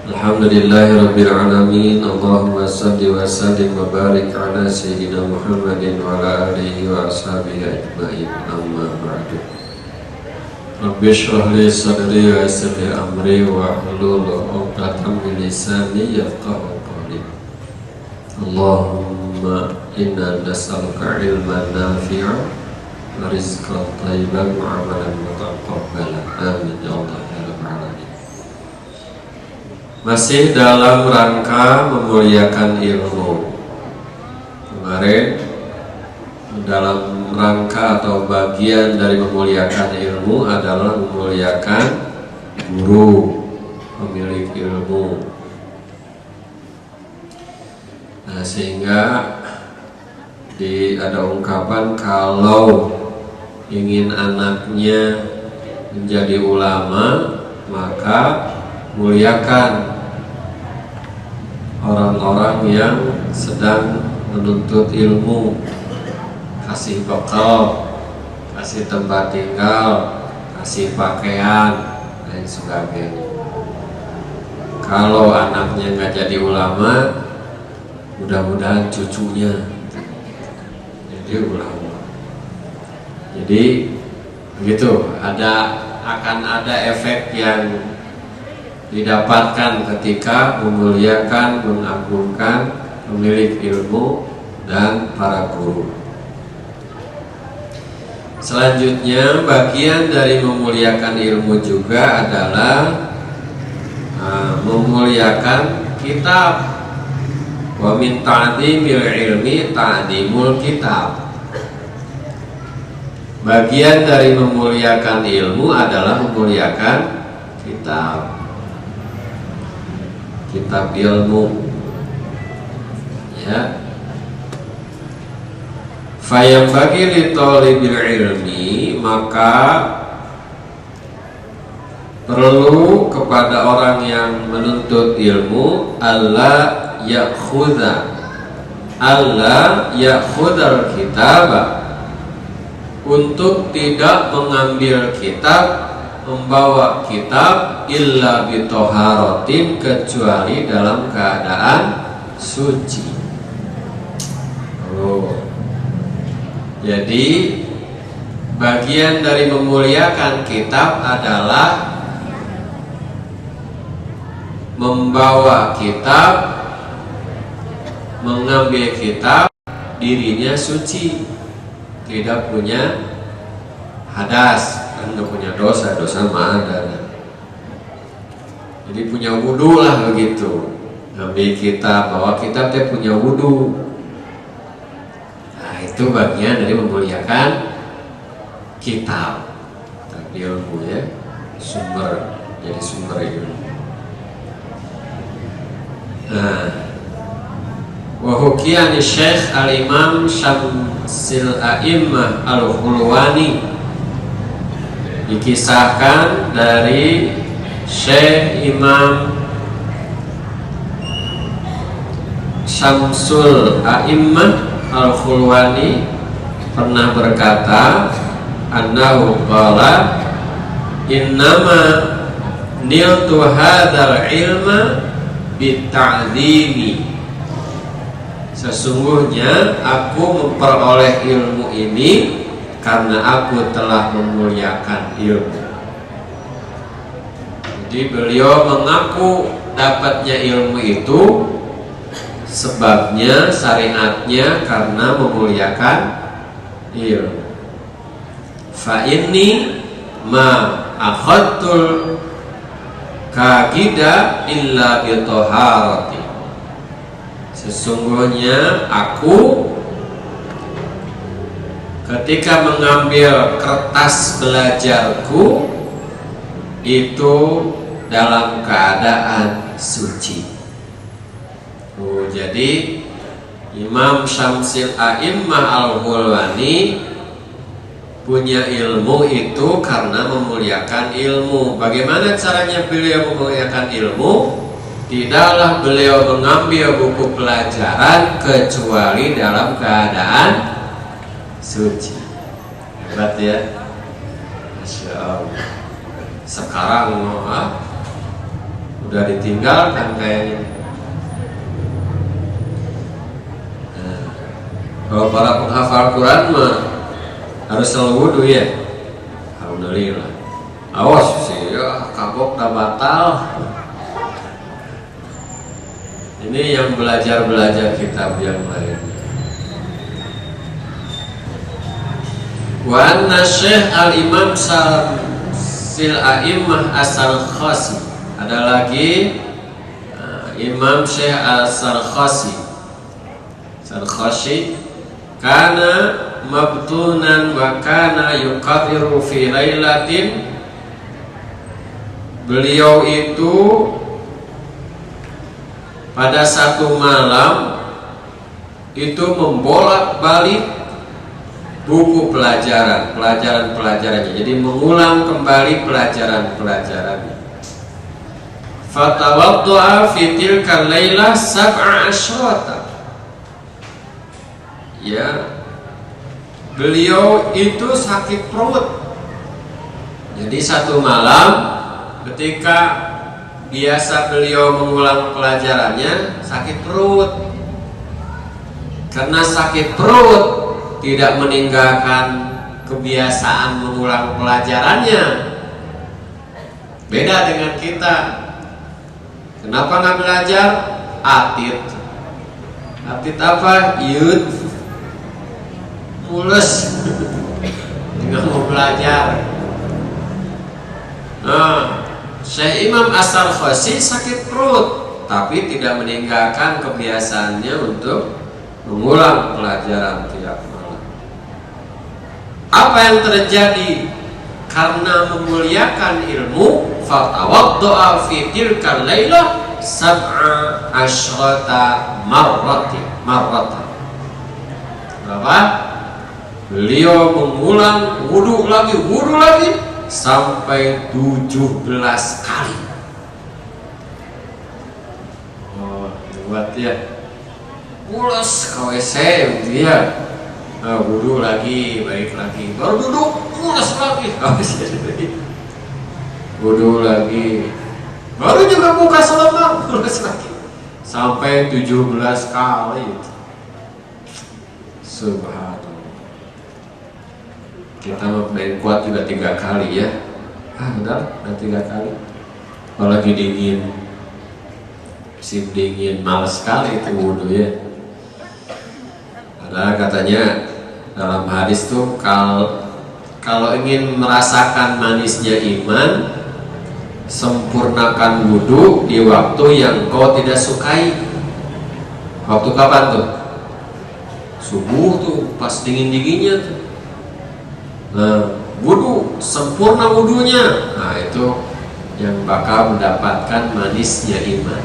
Alhamdulillahirabbil alamin. Allahumma shalli wa sallim wa barik ala sayyidina Muhammadin wa ala alihi wa ashabihi ajma'in. Amma ba'du. Rabbi shrah li sadri wa yassir li amri wa hlul 'uqdatam min lisani yafqahu qawli. Allahumma inna nas'aluka ilman nafi'an wa rizqan thayyiban wa 'amalan mutaqabbalan. Amin ya Allah ya rabbal alamin. Masih dalam rangka memuliakan ilmu. Kemarin dalam rangka atau bagian dari memuliakan ilmu adalah memuliakan guru, pemilik ilmu. Nah, sehingga ada ungkapan kalau ingin anaknya menjadi ulama, maka muliakan orang-orang yang sedang menuntut ilmu, kasih bekal, kasih tempat tinggal, kasih pakaian, dan sebagainya. Kalau anaknya nggak jadi ulama, mudah-mudahan cucunya jadi ulama. Jadi begitu, akan ada efek yang didapatkan ketika memuliakan, mengagungkan pemilik ilmu dan para guru. Selanjutnya, bagian dari memuliakan ilmu juga adalah memuliakan kitab. Wa min ta'dhimil ilmi ta'dhimul kitab. Bagian dari memuliakan ilmu adalah memuliakan kitab. Kitab ilmu, ya. Fayam bagi li thalibil ilmi, maka perlu kepada orang yang menuntut ilmu Allah ya'khudhal kitab, untuk tidak mengambil kitab, membawa kitab illa bitoharotin, kecuali dalam keadaan suci. Jadi bagian dari memuliakan kitab adalah membawa kitab, mengambil kitab, dirinya suci, tidak punya hadas, tidak punya dosa mah ada. Jadi punya wudu lah begitu. Ngambil kitab, bawa kitab dia punya wudu. Nah, itu bagian dari memuliakan kitab. Tapi ilmu, ya, sumber, jadi sumber ilmu. Nah, wa hukiya ni Syekh Al-Imam Syamsil A'immah Al-Hulwani, dikisahkan dari Syekh Imam Syamsul A'immah Al-Hulwani pernah berkata, annahu qala innama niltu hadzal ilma bita'dhimi, sesungguhnya aku memperoleh ilmu ini karena aku telah memuliakan ilmu. Jadi beliau mengaku dapatnya ilmu itu sebabnya, syariatnya karena memuliakan ilmu. Fa inni ma akhadtul kagida illa bitoharati, sesungguhnya aku ketika mengambil kertas belajarku itu dalam keadaan suci. Jadi Imam Syamsil A'immah Al-Hulwani punya ilmu itu karena memuliakan ilmu. Bagaimana caranya beliau memuliakan ilmu? Tidaklah beliau mengambil buku pelajaran kecuali dalam keadaan suci. Hebat ya, Masya Allah. Sekarang udah ditinggalkan kayaknya. Nah, kalau para penghafal Quran mah harus selalu wudu ya. Alhamdulillah. Awas sih ya, kagok tak batal. Ini yang belajar kitab yang lainnya. Wa anna Syekh al-Imam Sil A'immah As-Sarkhasi. Ada lagi Imam Syekh As-Sarkhasi. Sarkhasi kana mabtunan wa kana yuqarriru fi lailatin. Beliau itu pada satu malam itu membolak-balik buku pelajarannya. Jadi mengulang kembali pelajarannya. Fatawaddu'a fi tilka lailah sab'a asyrata. Ya, beliau itu sakit perut. Jadi satu malam ketika biasa beliau mengulang pelajarannya sakit perut. Karena sakit perut tidak meninggalkan kebiasaan mengulang pelajarannya. Beda dengan kita. Kenapa nggak belajar? Atit apa? Yud mules nggak mau belajar. Nah, Syekh Imam As-Sarkhasi sakit perut, tapi tidak meninggalkan kebiasaannya untuk mengulang pelajaran tiap malam. Apa yang terjadi? Karena memuliakan ilmu, fatawaddu'a fi tilka lailah sab'a asyrata marratan. Berapa? Beliau mengulang wudu lagi sampai 17 kali. Oh, buat ya. Mules KWC dia. Nah, wudu lagi, baik lagi. Baru duduk, mules lagi. Wudu lagi. Baru juga buka selembar, mules lagi. Sampai 17 kali. Subhanallah. Kita main kuat juga 3 kali ya. Benar, udah 3 kali. Apalagi dingin, musim dingin, males sekali itu wudu ya. Padahal katanya dalam hadis tuh kalau ingin merasakan manisnya iman, sempurnakan wudu di waktu yang kau tidak sukai. Waktu kapan tuh? Subuh tuh, pas dingin-dinginnya tuh. Nah, wudu, sempurna wudunya. Nah, itu yang bakal mendapatkan manisnya iman.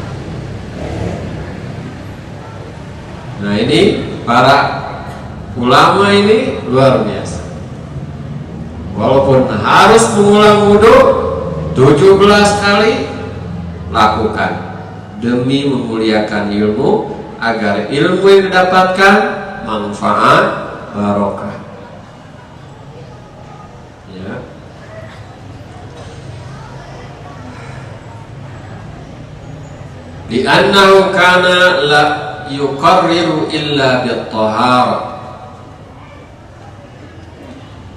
Nah, ini para ulama ini luar biasa. Walaupun harus mengulang wudu 17 kali, lakukan demi memuliakan ilmu, agar ilmu yang didapatkan manfaat barokah. Ya. Li'annahu kana la yuqarriru illa bit-taharah.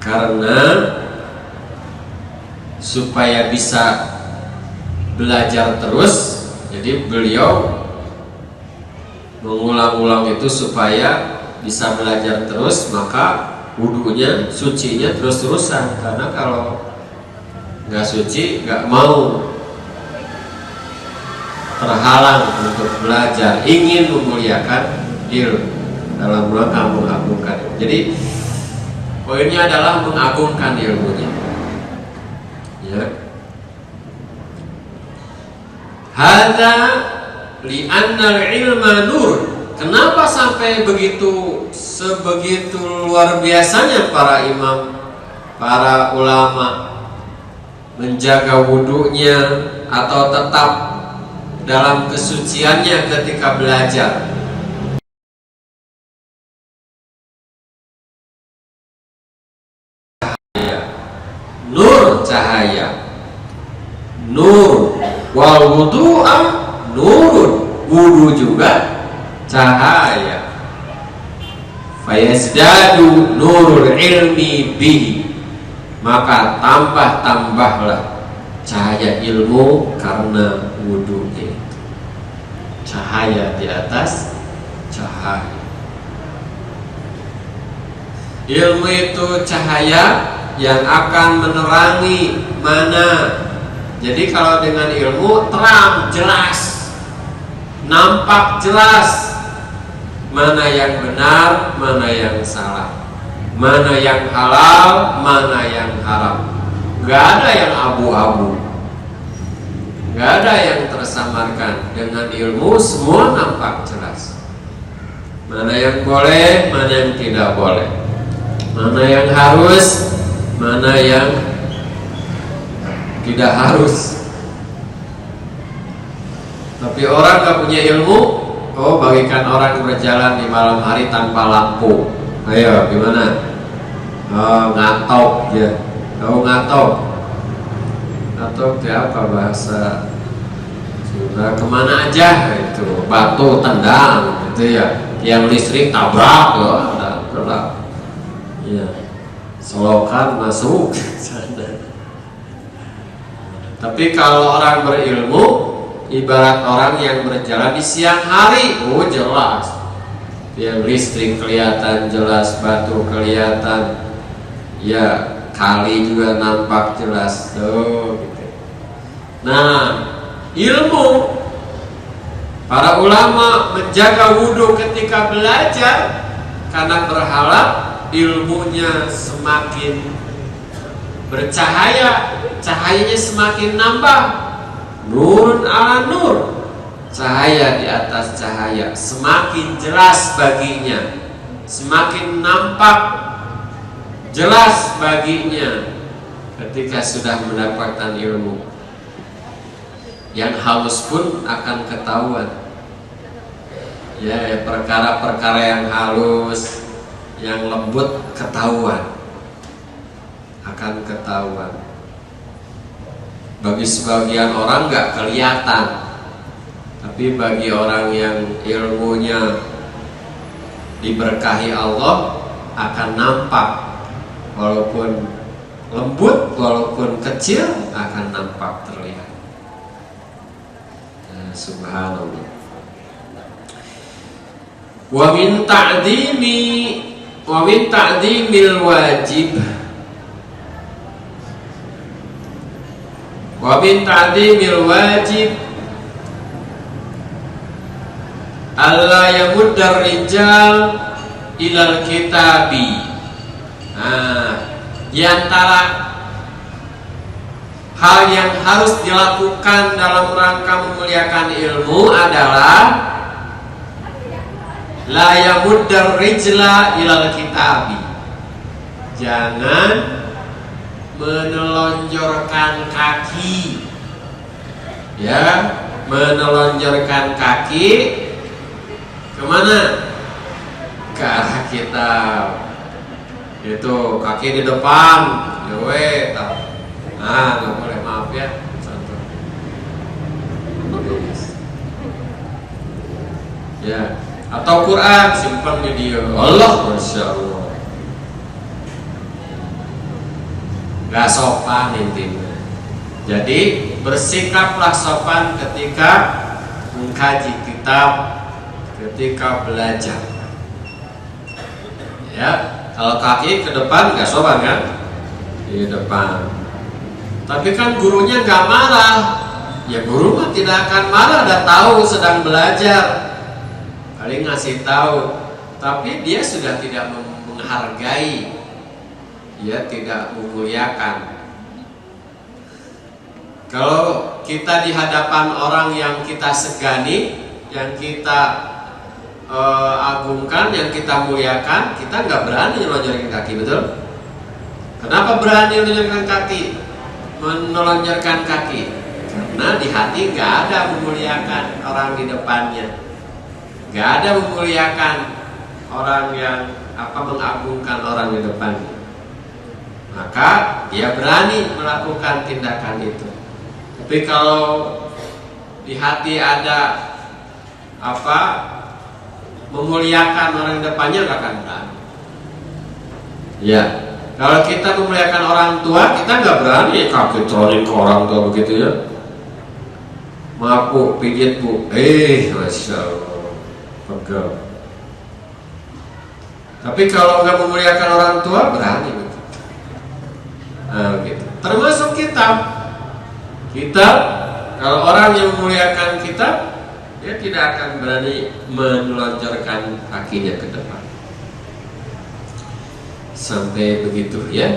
Karena supaya bisa belajar terus, jadi beliau mengulang-ulang itu supaya bisa belajar terus, maka wudunya, sucinya terus-terusan. Karena kalau nggak suci, nggak mau terhalang untuk belajar, ingin memuliakan ilmu dalam rangka mengagungkan. Jadi poinnya adalah mengagungkan ilmunya. Ya. Hada li'annal ilma nur. Kenapa sampai sebegitu luar biasanya para imam, para ulama menjaga wudunya atau tetap dalam kesuciannya ketika belajar? Nur, cahaya. Nur wal Wal wudu'a nurun, wudu juga cahaya. Fayazdadu nurul ilmi bihi, maka tambahlah cahaya ilmu karena wudunya. Cahaya di atas cahaya. Ilmu itu cahaya yang akan menerangi mana. Jadi kalau dengan ilmu terang, jelas, nampak jelas mana yang benar, mana yang salah, mana yang halal, mana yang haram. Gak ada yang abu-abu, gak ada yang tersamarkan. Dengan ilmu semua nampak jelas. Mana yang boleh, mana yang tidak boleh, mana yang harus, mana yang tidak harus. Tapi orang gak punya ilmu, bagikan orang berjalan di malam hari tanpa lampu. Ayo, gimana? Ngatok ya. Tahu ngatok? Ngatok itu apa bahasa? Sudah kemana aja itu, batu tendang gitu ya. Yang listrik tabrak loh, ada gelap. Iya. Solokan masuk sana. Tapi kalau orang berilmu, ibarat orang yang berjalan di siang hari, jelas. Yang listrik kelihatan jelas, batu kelihatan, ya kali juga nampak jelas. Tuh, gitu. Nah, ilmu, para ulama menjaga wudhu ketika belajar karena berharap ilmunya semakin bercahaya, cahayanya semakin nambah. Nurun ala nur, cahaya di atas cahaya, semakin jelas baginya, semakin nampak jelas baginya ketika sudah mendapatkan ilmu. Yang halus pun akan ketahuan. Ya, perkara-perkara yang halus, yang lembut ketahuan, akan ketahuan. Bagi sebagian orang nggak kelihatan, tapi bagi orang yang ilmunya diberkahi Allah akan nampak. Walaupun lembut, walaupun kecil, akan nampak terlihat. Subhanallah. Wa min ta'dimil wajib, wa min ta'dimil wajib alla yamuddar rijal ilal kitabi. Di antara hal yang harus dilakukan dalam rangka memuliakan ilmu adalah la yamuddar rijla ilal kitabi. Jangan menelonjorkan kaki, ya, menelonjorkan kaki kemana? Ke arah kitab. Itu kaki di depan, nggak boleh, maaf ya, contoh. Ya, atau Quran simpan di dia. Allah, masya Allah. Gak sopan intinya. Jadi bersikaplah sopan ketika mengkaji kitab, ketika belajar. Ya, kalau kaki ke depan gak sopan kan? Di depan. Tapi kan gurunya gak marah. Ya guru mah tidak akan marah, udah tahu sedang belajar. Paling ngasih tahu. Tapi dia sudah tidak menghargai. Dia tidak memuliakan. Kalau kita di hadapan orang yang kita segani, yang kita agungkan, yang kita muliakan, kita nggak berani melonjorkan kaki, betul? Kenapa berani melonjorkan kaki? Melonjorkan kaki karena di hati nggak ada memuliakan orang di depannya, nggak ada memuliakan orang yang mengagungkan orang di depannya. Maka dia berani melakukan tindakan itu. Tapi kalau di hati ada apa, memuliakan orang depannya, nggak akan berani. Ya, kalau kita memuliakan orang tua, kita nggak berani kaki trolling ke orang tua begitu ya. Maaf bu, pijit bu, masya Allah, pegel. Tapi kalau nggak memuliakan orang tua, berani begitu. Nah, gitu. Termasuk kitab. Kalau orang yang memuliakan kitab, dia tidak akan berani meneloncorkan kakinya ke depan. Sampai begitu ya.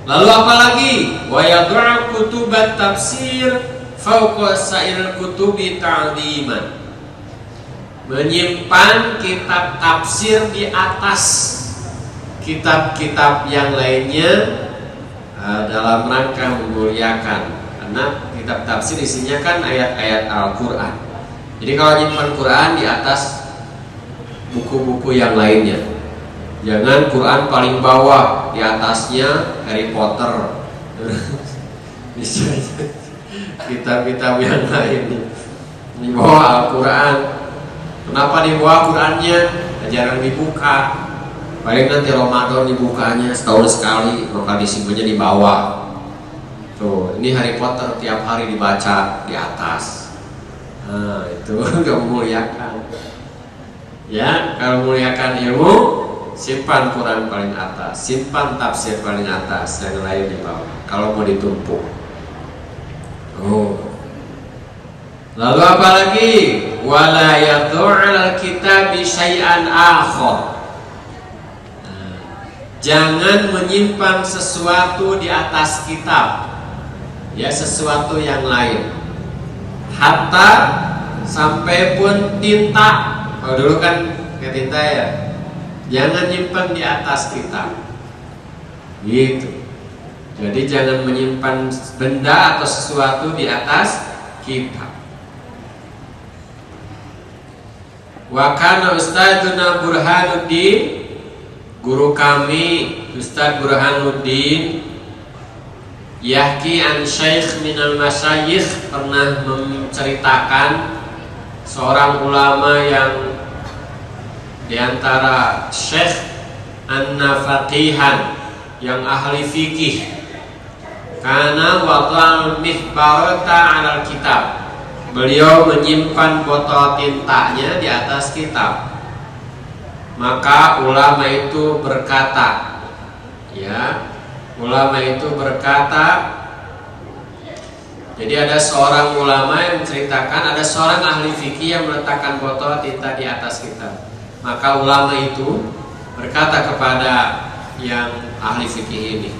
Lalu apalagi? Wa yad'u kutubat tafsir fawqa sa'iril kutubi ta'dhiman. Menyimpan kitab tafsir di atas kitab-kitab yang lainnya dalam rangka memuliakan. Karena kitab tafsir isinya kan ayat-ayat Al-Quran. Jadi kalau nyimpan Quran di atas buku-buku yang lainnya. Jangan Quran paling bawah, di atasnya Harry Potter. Misalnya kitab-kitab yang lain di bawah Al-Quran. Kenapa di bawah Qurannya? Jarang dibuka. Paling nanti Ramadan dibukanya setahun sekali, maka disimpannya di bawah. Tuh, ini Harry Potter tiap hari dibaca di atas. Nah, itu nggak memuliakan. Ya, kalau memuliakan ilmu, simpan Quran paling atas, simpan tafsir paling atas, yang lain di bawah. Kalau mau ditumpuk. Lalu apa lagi? Wala yad'al kitabi syai'an akhar. Jangan menyimpan sesuatu di atas kitab, ya, sesuatu yang lain. Hatta sampai pun tinta. Kalau dulu kan kayak tinta ya, jangan nyimpan di atas kitab. Gitu. Jadi jangan menyimpan benda atau sesuatu di atas kitab. Wa kana ustadzuna Burhanuddin, guru kami Ustaz Burhanuddin, yahki an syekh minal masyayikh, pernah menceritakan seorang ulama yang diantara syekh, anna faqihan, yang ahli fikih, karena wadal mihbarata alal kitab, beliau menyimpan botol tintanya di atas kitab. Maka ulama itu berkata, ya, ulama itu berkata, jadi ada seorang ulama yang menceritakan ada seorang ahli fikih yang meletakkan botol tinta di atas kitab. Maka ulama itu berkata kepada yang ahli fikih ini,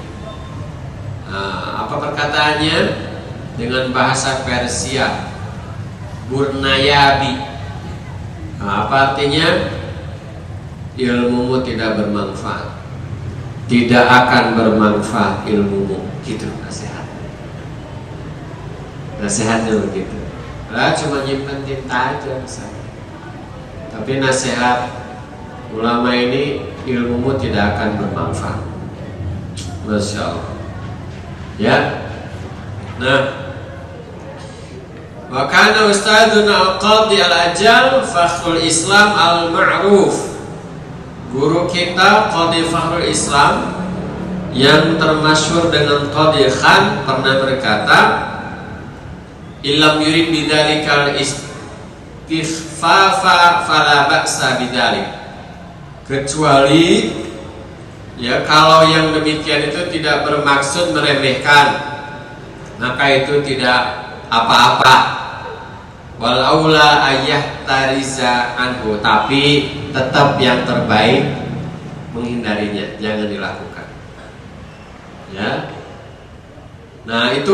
apa perkataannya? Dengan bahasa Persia, Burnayabi. Apa artinya? Ilmumu tidak bermanfaat, tidak akan bermanfaat ilmumu. Gitu nasihat. Nasihatnya begitu. Lah cuma nyimpen tinta aja misalnya. Tapi nasihat ulama ini, ilmumu tidak akan bermanfaat. Masya Allah. Ya. Nah, wa kana ustadzuna al-qadhi al-ajal fakhrul Islam al-ma'ruf. Guru kita Qadhi Fakhrul Islam yang termasyhur dengan Qadhi Khan pernah berkata, illam yurid bidzalikal istighfafa fala ba'sa bidzalik. Kecuali ya kalau yang demikian itu tidak bermaksud meremehkan, maka itu tidak apa-apa. Wal aula ayah tariza anhu, tapi tetap yang terbaik menghindarinya, jangan dilakukan. Ya. Nah, itu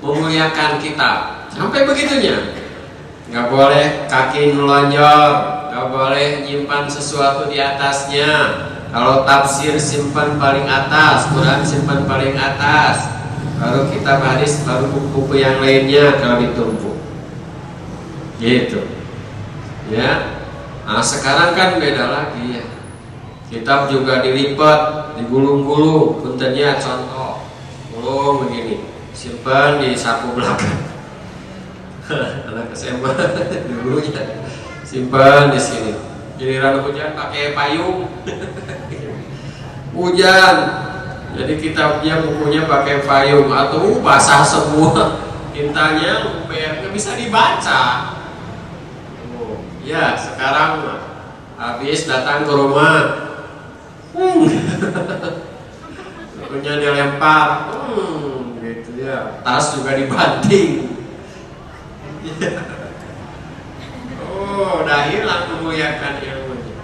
memuliakan kitab. Sampai begitunya. Nggak boleh kaki nelonjor, nggak boleh nyimpan sesuatu di atasnya. Kalau tafsir simpan paling atas, Quran simpan paling atas. Baru kitab hadis, baru buku-buku yang lainnya kalau ditumpuk. Gitu, ya. Nah sekarang kan beda lagi ya. Kitab juga dilipat, digulung-gulung. Puntennya contoh, gulung begini, simpan di saku belakang. Anak SMA dulunya simpan di sini. Giliran hujan pakai payung. Hujan. Jadi kitabnya bukunya pakai payung atau basah semua. Tintanya nggak bisa dibaca. Ya sekarang habis datang ke rumah. Bukunya dilempar. Gitu ya. Tas juga dibanting. Oh, udah hilang memuliakan ilmunya.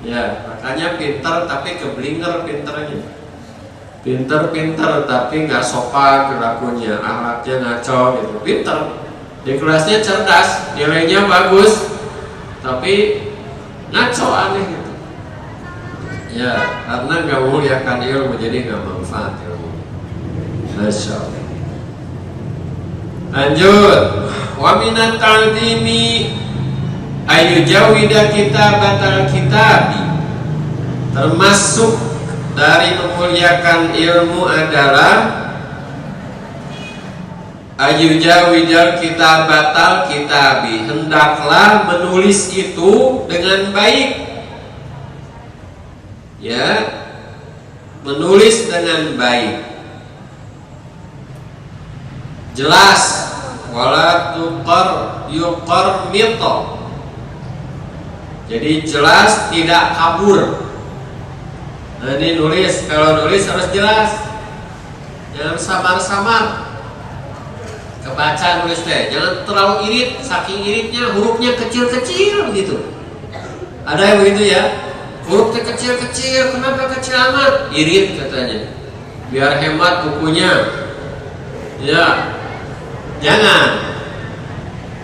Ya, makanya pinter tapi keblinger pinternya. Pinter tapi nggak sopan perilakunya, akhlaknya ngaco gitu. Pinter, di kelasnya cerdas, nilainya bagus, tapi ngaco aneh gitu. Ya, karena nggak memuliakan ilmu, jadi nggak manfaat ilmu. Masya Allah. Lanjut. Wa minat ta'zimi ayu jawida kitabatal kitabi. Termasuk dari memuliakan ilmu adalah ayu jawidal kitabatal kitabi. Hendaklah menulis itu dengan baik. Ya, menulis dengan baik. Jelas, wala yuqar mito. Jadi jelas, tidak kabur. Nah ini nulis, kalau nulis harus jelas, jangan samar-samar. Kebaca nulis teh, jangan terlalu irit, saking iritnya hurufnya kecil-kecil begitu. Ada yang begitu ya, hurufnya kecil-kecil, kenapa kecil amat? Irit katanya, biar hemat bukunya. Ya. Jangan,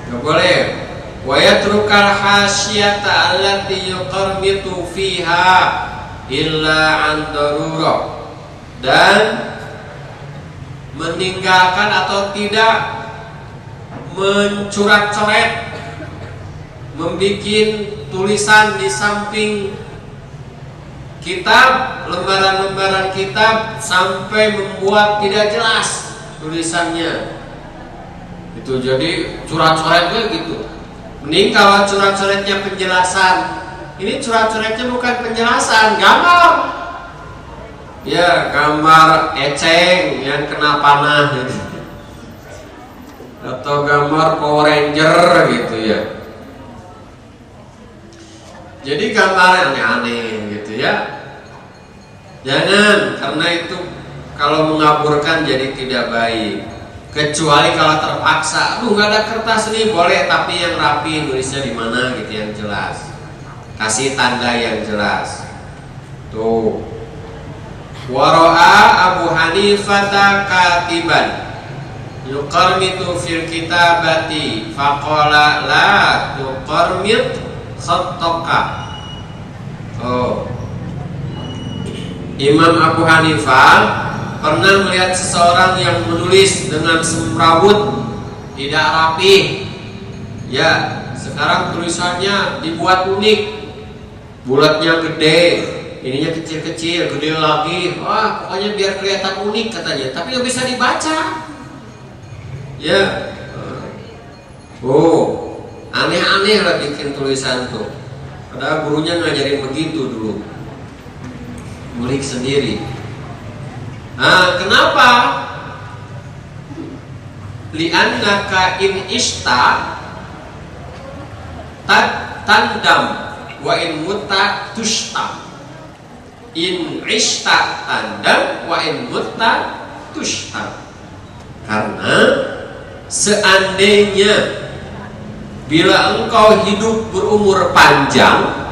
nggak boleh. Wa yatrukal hasyata allati yuqarmitu fiha illa an darurah. Dan meninggalkan atau tidak mencoret-coret, membikin tulisan di samping kitab, lembaran-lembaran kitab sampai membuat tidak jelas tulisannya. Itu jadi coret-coretnya gitu. Mending kalau coret-coretnya penjelasan. Ini coret-coretnya bukan penjelasan, gambar. Ya, gambar eceng yang kena panah gitu. Atau gambar Power Ranger gitu ya. Jadi gambar aneh-aneh gitu ya. Jangan, karena itu kalau mengaburkan jadi tidak baik. Kecuali kalau terpaksa, nggak ada kertas nih, boleh, tapi yang rapi, nulisnya di mana gitu yang jelas. Kasih tanda yang jelas. Tuh. Waro'a Abu Hanifah katiban yuqarmitu fil kitabati faqala la tuqarmit khattaka. Oh. Imam Abu Hanifah pernah melihat seseorang yang menulis dengan semrawut, tidak rapi. Ya, sekarang tulisannya dibuat unik, bulatnya gede, ininya kecil-kecil, gede lagi. Wah, pokoknya biar kelihatan unik katanya, tapi nggak bisa dibaca. Ya, oh, aneh-aneh lah bikin tulisan tuh. Padahal gurunya ngajarin begitu dulu, ngulik sendiri. Nah, kenapa? Li'annaka in ishta tandam wa in mutta tushta. In ishta tandam wa in mutta tushta. Karena seandainya bila engkau hidup berumur panjang,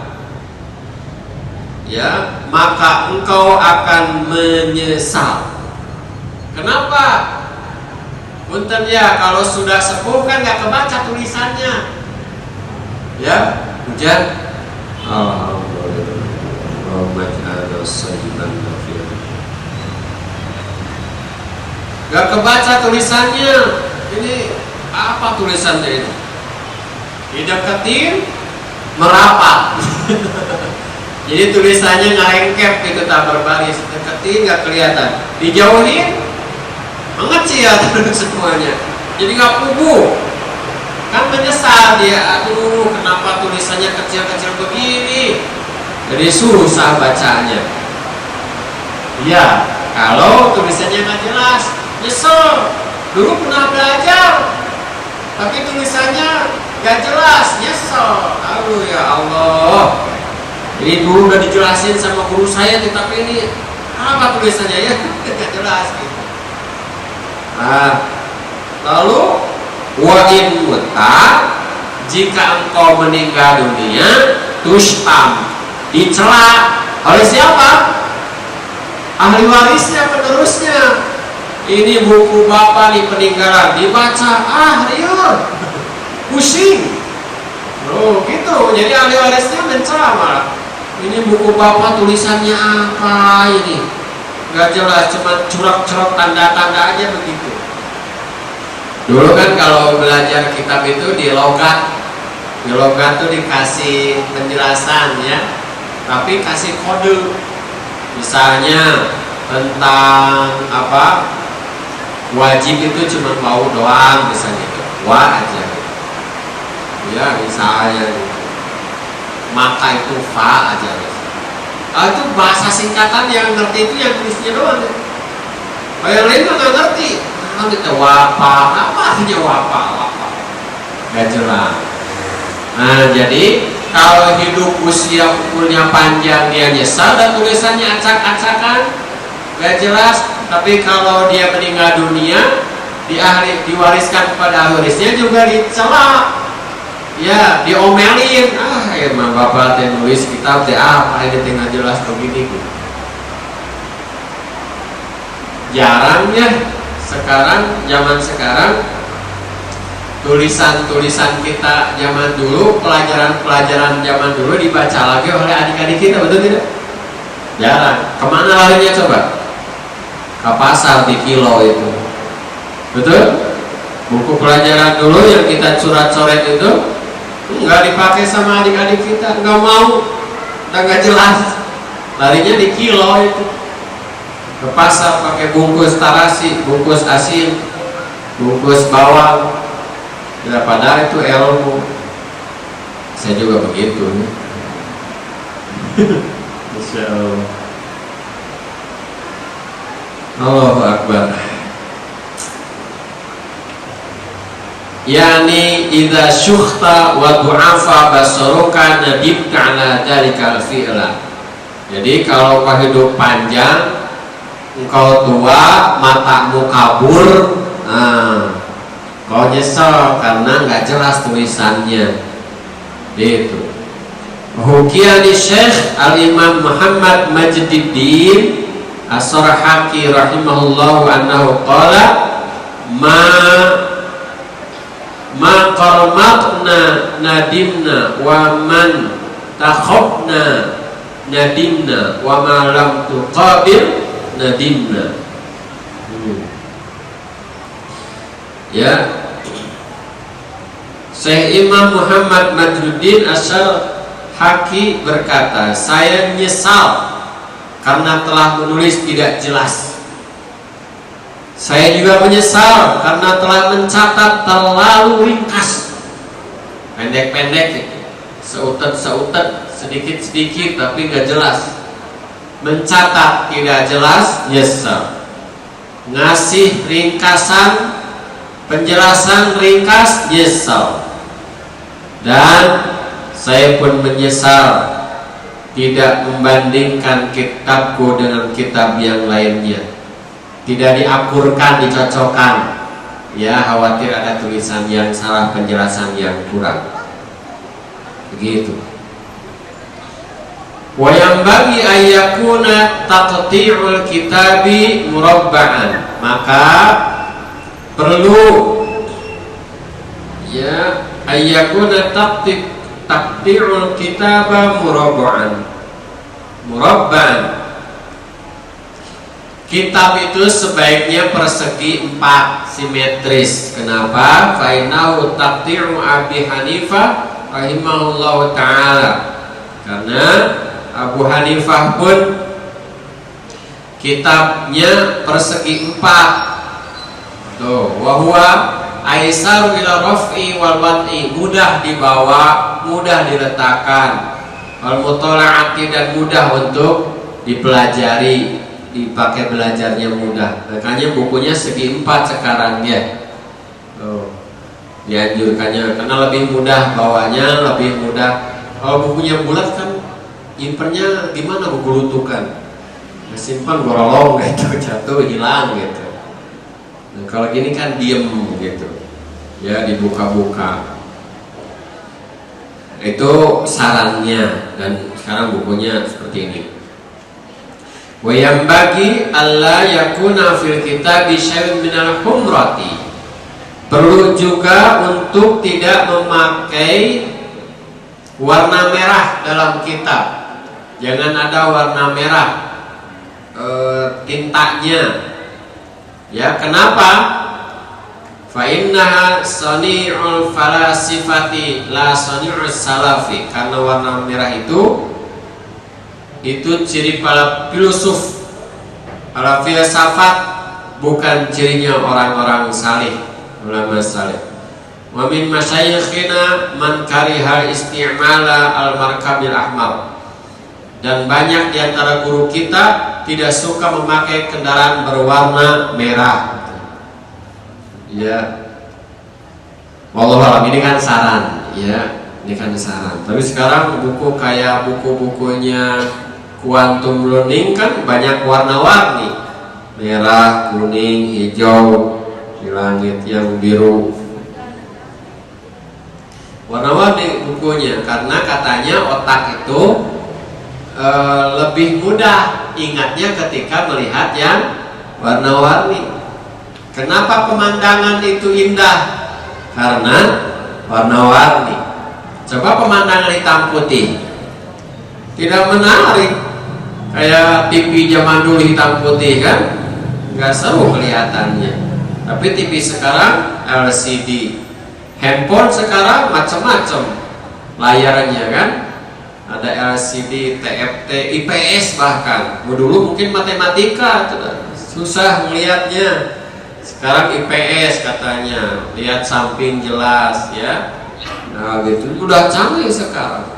ya, maka engkau akan menyesal. Kenapa? Punten ya, kalau sudah sepuh kan nggak kebaca tulisannya. Ya, hujan. Nggak kebaca tulisannya. Ini apa tulisannya ini? Dideketin, merapat. Jadi tulisannya ngerengkep gitu, tak berbaris, deketin nggak kelihatan, dijauhin mengecil terus semuanya. Jadi nggak kubu, Kesal dia, aduh kenapa tulisannya kecil-kecil begini, jadi susah bacanya. Ya, kalau tulisannya nggak jelas, nyesel. Dulu pernah belajar, tapi tulisannya nggak jelas, nyesel. Aduh ya Allah. Jadi dulu udah dijelasin sama guru saya, tapi ini apa tulisannya ya nggak jelas gitu. Nah, lalu wa in mutta, jika engkau meninggal dunia, tustam, dicela oleh siapa? Ahli warisnya, penerusnya. Ini buku bapak nih peninggalan, dibaca, riur, pusing. Oh gitu, jadi ahli warisnya mencela malah. Ini buku bapak tulisannya apa ini? Gak jelas, cuma coret-coret tanda-tanda aja begitu. Dulu kan kalau belajar kitab itu di logat tuh dikasih penjelasan ya, tapi kasih kode. Misalnya tentang apa, wajib itu cuma mau doang, misalnya gitu, wa aja gitu. Ya misalnya maka itu fa aja gitu. Itu bahasa singkatan, yang ngerti itu yang tulisnya doang. Yang lain nggak ngerti. Kita wapa, apa artinya wapa? Gak jelas. Nah jadi kalau hidup usia umurnya panjang dia nyesal dan tulisannya acak-acakan, gak jelas. Tapi kalau dia meninggal dunia, diwariskan kepada warisnya juga dicela, ya diomelin. Emang bapak teh nulis kitab teh apa ini tengah jelas begini. Jarangnya sekarang, zaman sekarang, tulisan-tulisan kita zaman dulu, pelajaran-pelajaran zaman dulu dibaca lagi oleh adik-adik kita, betul tidak? Jarang. Kemana larinya coba? Ke pasar di kilo itu, betul? Buku pelajaran dulu yang kita coret-coret itu nggak dipakai sama adik-adik kita, nggak mau, nggak jelas. Larinya di kilo itu. Ke pasar pakai bungkus tarasi, bungkus asin, bungkus bawang. Ya, padahal itu ilmu. Saya juga begitu. Insya Allah. Allahu Akbar. Yani idza syukhta wa du'afa basaruka nadibta ala dalikal fi'la. Jadi kalau kau hidup panjang, engkau tua, matamu kabur, kau nyesel karena nggak jelas tulisannya. Itu. Hukiya li Syekh Al-Imam Muhammad Majduddin As-Sarhaki rahimahullahu annahu qala ma qarmatna nadimna wa man takhobna nadimna wa ma lam tuqabil nadimna. Ya, Syekh Imam Muhammad Majduddin As-Sarhaki berkata, saya menyesal karena telah menulis tidak jelas. Saya juga menyesal karena telah mencatat terlalu ringkas, pendek-pendek, seutet-seutet, sedikit-sedikit tapi nggak jelas. Mencatat tidak jelas, nyesal. Ngasih ringkasan, penjelasan ringkas, nyesal. Dan saya pun menyesal tidak membandingkan kitabku dengan kitab yang lainnya, tidak diakurkan, dicocokkan. Ya, khawatir ada tulisan yang salah, penjelasan yang kurang. Begitu. Wa yanbaghi ayyakuna taqti'ul kitabi murabba'an. Maka perlu ya ayyakuna taqti'ul kitaba murabba'an. Murabba'an. Kitab itu sebaiknya persegi 4, simetris. Kenapa? Fainahu taqti'u Abi Hanifah rahimahullahu ta'ala. Karena Abu Hanifah pun kitabnya persegi 4. Tuh, wahwa Aisaru ila raf'i wal wad'i, mudah dibawa, mudah diletakkan. Wal mutola'ati, dan mudah untuk dipelajari, dipakai belajarnya mudah. Makanya bukunya segi 4 sekarang ya. Dianjurkannya karena lebih mudah bawanya, lebih mudah. Kalau bukunya bulat kan nyimpennya gimana, bergelutukan, simpan gorolong gitu, jatuh hilang gitu. Nah, kalau gini kan diem gitu ya, dibuka-buka. Itu sarannya, dan sekarang bukunya seperti ini. Wa yambagi alla yakuna fil kitabi syai'un minal humrati, perlu juga untuk tidak memakai warna merah dalam kitab. Jangan ada warna merah tintanya. Ya, kenapa? Fa innaha sani'ul falasifati la sani'us salafi. Karena warna merah itu ciri para filosof, para filsafat, bukan cirinya orang-orang saleh, ulama saleh. Wa min masyayikhina man kariha isti'mala al-markabil ahmar, dan banyak di antara guru kita tidak suka memakai kendaraan berwarna merah. Ya, wallahu a'lam, ini kan saran ya, ini kan saran. Tapi sekarang buku kayak buku-bukunya Quantum Learning kan banyak warna-warni, merah, kuning, hijau, di langit yang biru, warna-warni bukunya. Karena katanya otak itu lebih mudah ingatnya ketika melihat yang warna-warni. Kenapa pemandangan itu indah? Karena warna-warni. Coba pemandangan hitam putih, tidak menarik. Kayak TV zaman dulu hitam putih kan, nggak seru kelihatannya. Tapi TV sekarang LCD, handphone sekarang macam-macam layarnya kan. Ada LCD, TFT, IPS bahkan. Dulu mungkin matematika susah melihatnya. Sekarang IPS katanya, lihat samping jelas ya. Nah gitu, udah canggih sekarang.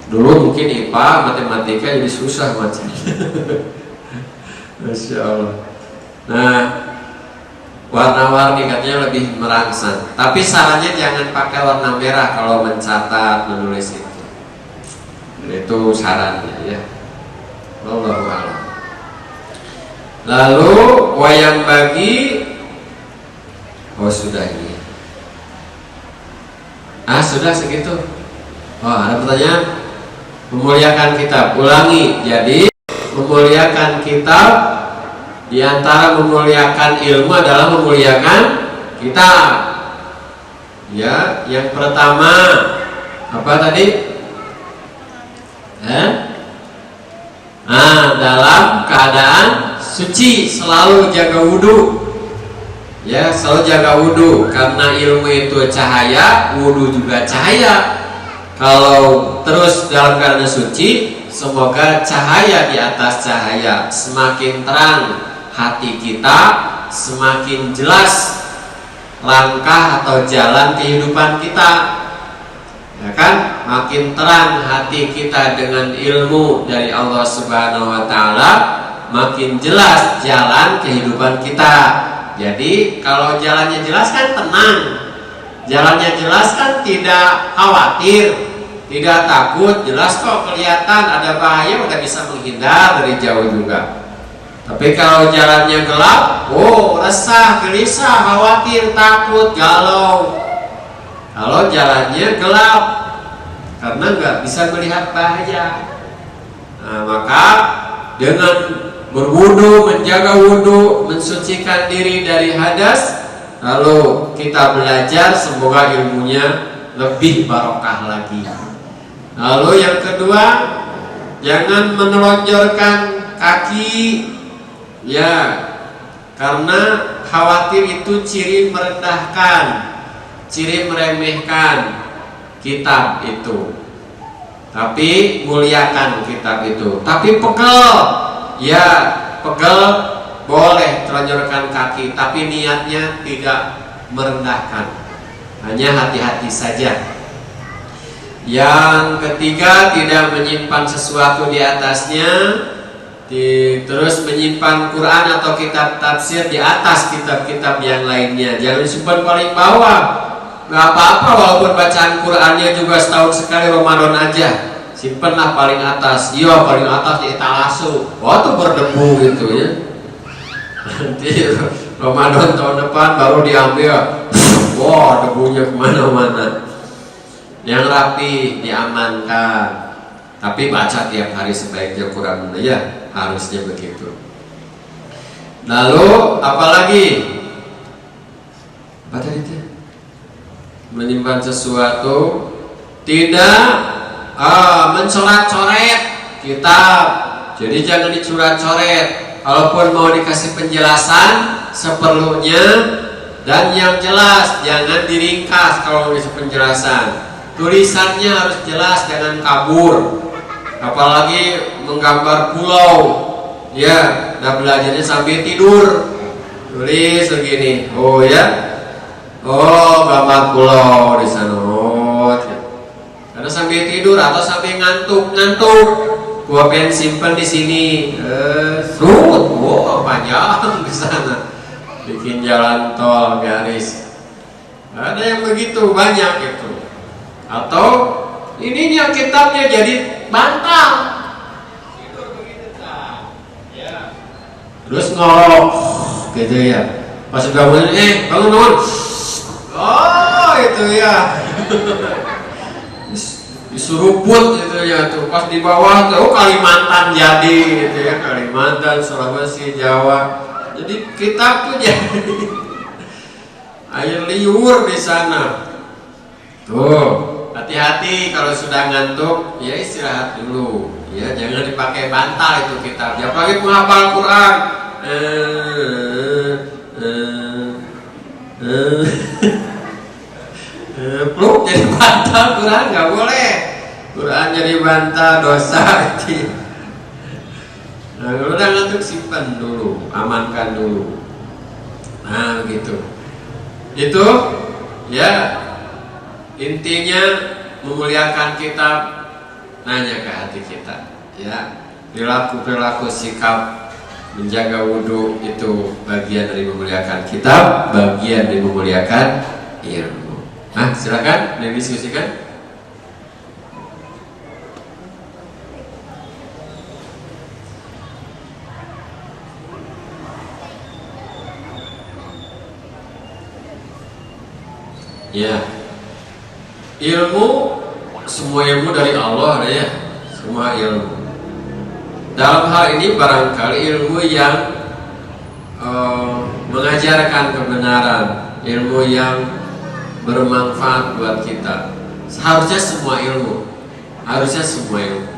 Dulu mungkin IPA, matematika jadi susah macam. Masya Allah. Nah, warna-warni katanya lebih merangsang. Tapi sarannya jangan pakai warna merah kalau mencatat, menulis itu. Itu sarannya ya. Wallahu a'lam. Lalu wayang bagi, oh sudah ini. Sudah segitu. Oh, ada pertanyaan? Memuliakan kitab, ulangi. Jadi memuliakan kitab, diantara memuliakan ilmu adalah memuliakan kitab. Ya, yang pertama apa tadi? Dalam keadaan suci, selalu jaga wudhu. Ya, selalu jaga wudhu, karena ilmu itu cahaya, wudhu juga cahaya. Kalau terus dalam keadaan suci, semoga cahaya di atas cahaya. Semakin terang hati kita, semakin jelas langkah atau jalan kehidupan kita. Ya kan? Makin terang hati kita dengan ilmu dari Allah Subhanahu wa taala, makin jelas jalan kehidupan kita. Jadi kalau jalannya jelas kan tenang. Jalannya jelas kan tidak khawatir, tidak takut, jelas kok kelihatan ada bahaya udah bisa menghindar dari jauh juga. Tapi kalau jalannya gelap, resah, gelisah, khawatir, takut, galau. Kalau jalannya gelap, karena nggak bisa melihat bahaya. Nah, maka dengan berwudu, menjaga wudu, mensucikan diri dari hadas, lalu kita belajar, semoga ilmunya lebih barokah lagi. Lalu yang kedua, jangan menelonjorkan kaki, ya, karena khawatir itu ciri merendahkan, ciri meremehkan kitab itu. Tapi muliakan kitab itu. Tapi pegel, ya pegel boleh telonjorkan kaki, tapi niatnya tidak merendahkan. Hanya hati-hati saja. Yang ketiga, tidak menyimpan sesuatu di atasnya, terus menyimpan Quran atau kitab tafsir di atas kitab-kitab yang lainnya. Jangan simpan paling bawah. Nggak apa-apa walaupun bacaan Qurannya juga setahun sekali Ramadan aja. Simpenlah paling atas. Iya, paling atas di etalase. Wah, tuh berdebu gitu ya. Nanti Ramadan tahun depan baru diambil. Wah, debunya kemana-mana. Yang rapi diamankan. Tapi baca tiap hari sebaiknya Quran ya, harusnya begitu. Lalu apalagi? Apa tadi itu? Menyimpan sesuatu, tidak mencoret-coret kitab. Jadi jangan dicoret-coret. Kalaupun mau dikasih penjelasan seperlunya dan yang jelas, jangan diringkas kalau mau dikasih penjelasan. Tulisannya harus jelas, jangan kabur. Apalagi menggambar pulau, ya, udah belajarnya sambil tidur, tulis begini, oh ya, oh gambar pulau di sana, oh, karena sambil tidur atau sambil ngantuk, gua pengen simpen di sini, oh panjang di sana, bikin jalan tol garis, ada yang begitu banyak itu, atau ininya kitabnya jadi bantal, tidur begitu tak, ya. Terus ngorok, gitu ya. Pas sudah bangun, bangun, oh itu ya. Disuruput itu ya tuh. Pas di bawah tuh, oh Kalimantan jadi, gitu ya, Kalimantan, Sulawesi, Jawa. Jadi kitab tuh jadi air liur di sana. Tuh. Hati-hati kalau sudah ngantuk, ya istirahat dulu. Ya, jangan dipakai bantal itu kitab. Ya, apalagi penghafal Quran. Peluk jadi bantal Quran nggak boleh. Quran jadi bantal dosa itu. Nah, kalau udah ngantuk simpan dulu, amankan dulu. Nah, gitu. Itu, ya. Intinya memuliakan kitab, nanya ke hati kita, ya. Perilaku sikap menjaga wudhu itu bagian dari memuliakan kitab, bagian dari memuliakan ilmu. Nah, silakan didiskusikan. Ya. Ilmu, semua ilmu dari Allah ya, semua ilmu. Dalam hal ini barangkali ilmu yang mengajarkan kebenaran, ilmu yang bermanfaat buat kita. Seharusnya semua ilmu,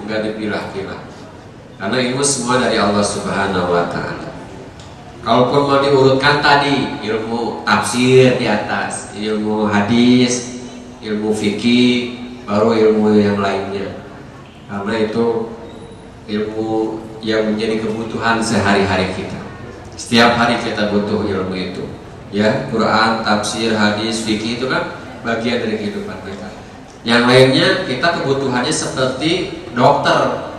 nggak dipilah-pilah. Karena ilmu semua dari Allah Subhanahu Wa Taala. Kalaupun mau diurutkan tadi, ilmu tafsir di atas, ilmu hadis, ilmu fikih, baru ilmu yang lainnya. Karena itu ilmu yang menjadi kebutuhan sehari-hari kita. Setiap hari kita butuh ilmu itu. Ya, Quran, tafsir, hadis, fikih itu kan bagian dari kehidupan kita. Yang lainnya kita kebutuhannya seperti dokter.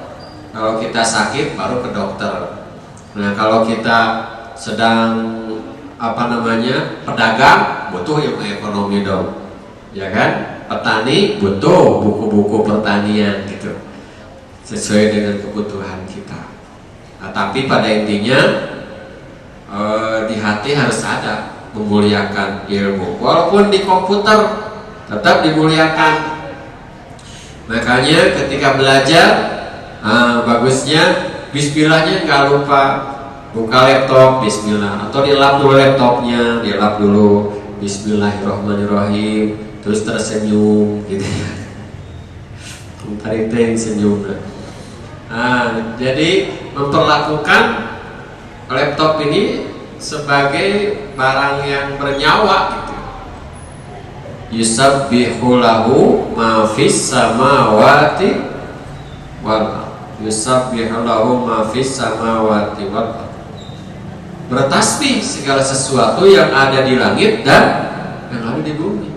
Kalau kita sakit baru ke dokter. Nah, kalau kita sedang pedagang, butuh ilmu ekonomi dong. Ya kan, petani butuh buku-buku pertanian gitu, sesuai dengan kebutuhan kita. Nah, tapi pada intinya di hati harus ada memuliakan ilmu, walaupun di komputer tetap dimuliakan. Makanya ketika belajar, bagusnya Bismillahnya nggak lupa, buka laptop Bismillah, atau dilap dulu laptopnya, dilap dulu Bismillahirrahmanirrahim. Terus tersenyum gitu ya. Tadi yang senyum. Nah, jadi memperlakukan laptop ini sebagai barang yang bernyawa gitu. Yusabbihu lahu ma fis samawati wal ardh. Yusabbihu lahu ma fis samawati wal ardh. Bertasbih segala sesuatu yang ada di langit dan yang ada di bumi.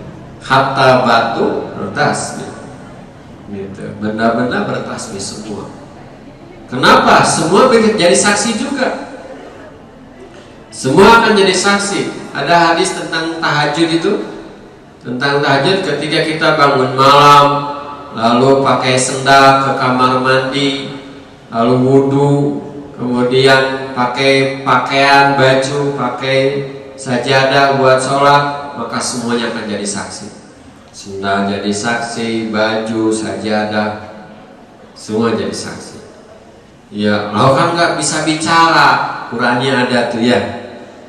Hatta batu bertasbih. Gitu. Benda-benda bertasbih semua. Kenapa? Semua jadi saksi juga. Semua akan jadi saksi. Ada hadis tentang tahajud itu. Tentang tahajud ketika kita bangun malam, lalu pakai sendal ke kamar mandi, lalu wudhu, kemudian pakai pakaian, baju, pakai sajadah buat sholat, maka semuanya akan jadi saksi. Sendal jadi saksi, baju, sajadah, semua jadi saksi. Ya, lalu kan nggak bisa bicara, Qurannya ada tuh ya.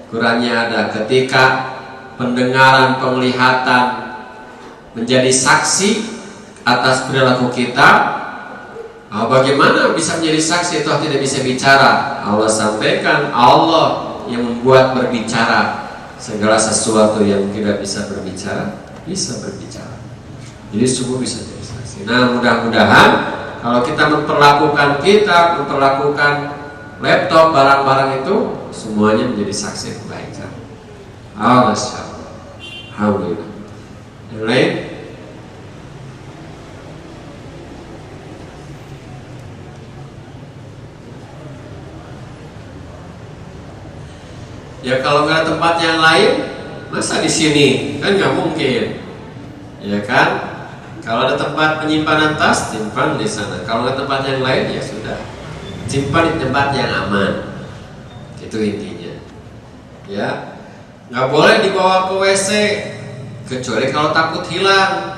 Qurannya ada ketika pendengaran, penglihatan menjadi saksi atas perilaku kita. Bagaimana bisa menjadi saksi itu tidak bisa bicara? Allah sampaikan, Allah yang membuat berbicara. Segala sesuatu yang tidak bisa berbicara bisa berbicara. Jadi semua bisa jadi saksi. Nah, mudah-mudahan kalau kita memperlakukan laptop, barang-barang itu semuanya menjadi saksi kebaikan. Alhamdulillah. Yang lain? Ya kalau nggak ada tempat yang lain, masa di sini kan nggak mungkin, ya kan? Kalau ada tempat penyimpanan tas, simpan di sana. Kalau ada tempat yang lain, ya sudah, simpan di tempat yang aman. Itu intinya. Ya, nggak boleh dibawa ke WC, kecuali kalau takut hilang.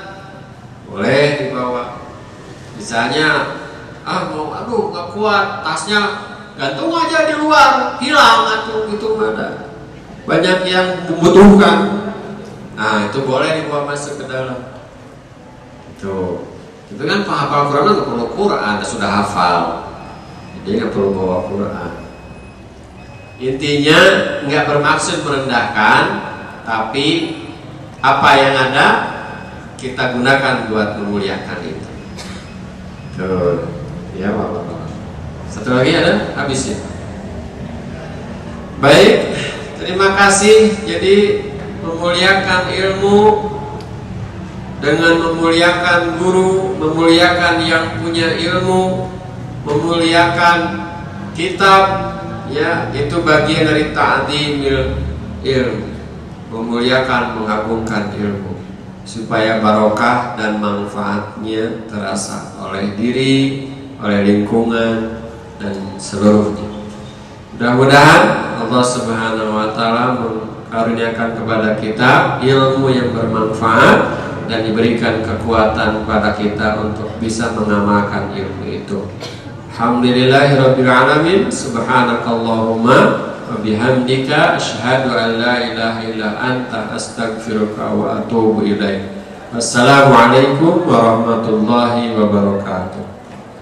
Boleh dibawa. Misalnya, aduh nggak kuat, tasnya gantung aja di luar, hilang atau itu ada. Banyak yang membutuhkan. Nah, itu boleh dibawa masuk ke dalam. Itu kan penghafal Quran nggak perlu Quran, sudah hafal, jadi nggak perlu bawa Quran. Intinya nggak bermaksud merendahkan, tapi apa yang ada kita gunakan buat memuliakan itu. Ya, Bapak. Satu lagi ada, habis ya. Baik, terima kasih. Jadi memuliakan ilmu dengan memuliakan guru, memuliakan yang punya ilmu, memuliakan kitab, ya itu bagian dari ta'zimil ilmu, memuliakan, mengagungkan ilmu supaya barokah dan manfaatnya terasa oleh diri, oleh lingkungan dan seluruhnya. Mudah-mudahan Allah Subhanahu wa taala mengkaruniakan kepada kita ilmu yang bermanfaat dan diberikan kekuatan pada kita untuk bisa mengamalkan ilmu itu. Alhamdulillahirabbil alamin. Subhanakallahumma wa bihamdika asyhadu an la ilaha illa anta astaghfiruka wa atubu ilaik. Wassalamualaikum warahmatullahi wabarakatuh.